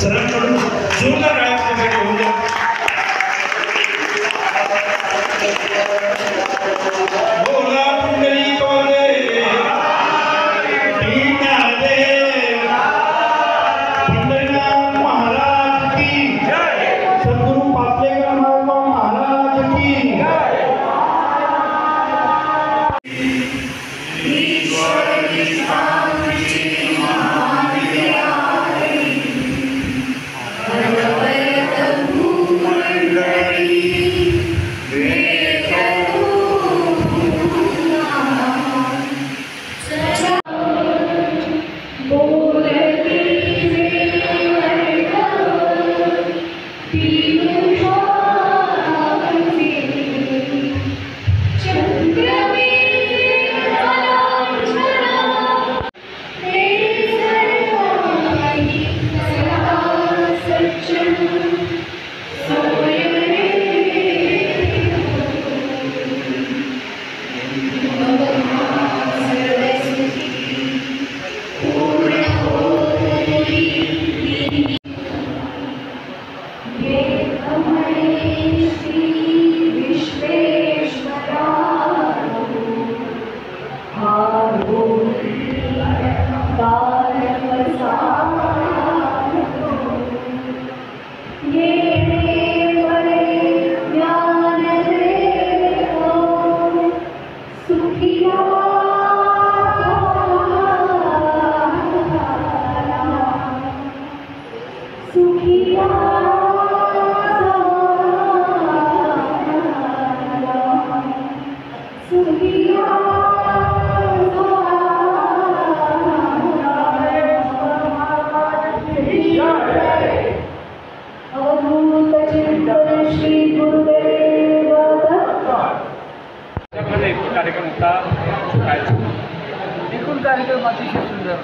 सरांकडून जोरदार गायकासाठी होऊन द्या. बोला पुंडलिक वगैरे पंढरीनाथ महाराज की जय. सद्गुरु पापलेकर महाराज की जय. कार्यक्रम होता. एकूण कार्यक्रम अतिशय सुंदर.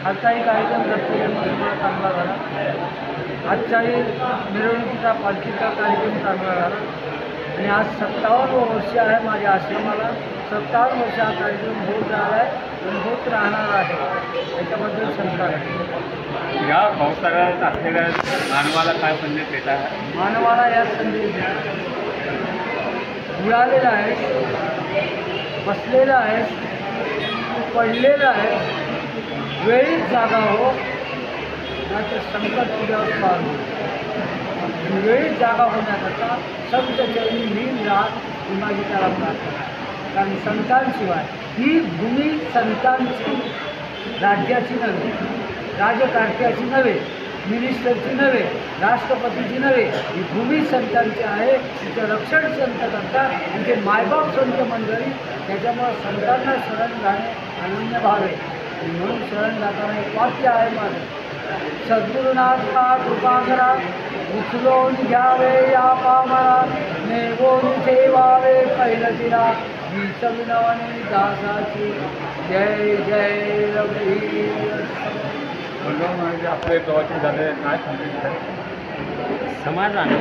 आजचाही कार्यक्रम दत्तजन्मोत्सव चांगला झाला. आजचाही मिरवणुकीचा पालखीचा कार्यक्रम चांगला झाला. आणि आज 57 वर्ष आहे माझ्या आश्रमाला. 57 वर्ष हा कार्यक्रम होत राहिला आहे आणि होत राहणार आहे. त्याच्याबद्दल शंका आहे. या पावसाळ्यात असलेल्या मानवाला काय संदेश देत आहे? मानवाला या संदेश उडालेला आहे, बसलेला आहे, पडलेला आहे. वेळीच जागा हो, नाहीतर संकट तुझ्यावर पार हो. वेळीच जागा होण्याकरता संत चरणी लीन राहत ही माझी त्याला प्रार्थना. कारण संतांशिवाय ही भूमी संतांची, राज्याची नव्हे, राजकारत्याची नव्हे, मिनिस्टरची नव्हे, राष्ट्रपतीची नव्हे. ही भूमी संतांची आहे. तिचं रक्षण संत करतात. म्हणजे मायबाप संत मंडळी. त्याच्यामुळं संतांना शरण जाणे अनन्य भाव आहे. म्हणून शरण जाताना एक वाक्य आहे माझं, सद्गुरुनाथ का कृपा करा, उचलून घ्यावे या पामरा, नेवून ठेवावे पैलतीला, वीस विनवणे दासाची. जय जय रघुवीर. म्हणजे आपले प्रवचन झाले काय सांगितलं? समाजाने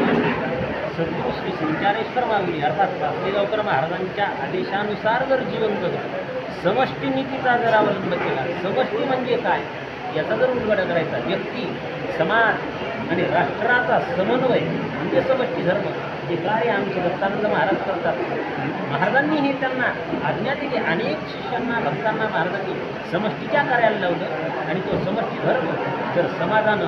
सद्गुरू श्री शंकरेश्वर माऊली अर्थात वासुदेवकर महाराजांच्या आदेशानुसार जर जीवन जगलं, समष्टी नीतीचा जर अवलंब केला, समष्टी म्हणजे काय याचा जर उलगडा करायचा, व्यक्ती, समाज आणि राष्ट्राचा समन्वय म्हणजे समष्टी धर्म, हे कार्य आमचे दत्तानंद महाराज करतात. महाराजांनी हे त्यांना आज्ञा दिली. अनेक शिष्यांना, भक्तांना महाराजांनी समष्टीच्या कार्याला लावलं. आणि तो समष्टी धर्म जर समाजानं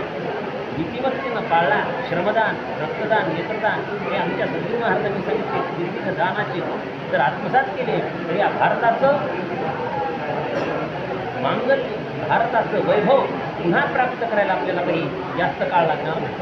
नीतिमत्तेनं पाळला, श्रमदान, रक्तदान, नेत्रदान हे आमच्या सद्गुरू महाराजांनी सांगितले विविध दानाचे जर आत्मसात केले, तर या भारताचं मांगल्य, भारताचं वैभव पुन्हा प्राप्त करायला आपल्याला काही जास्त काळ लागणार नाही.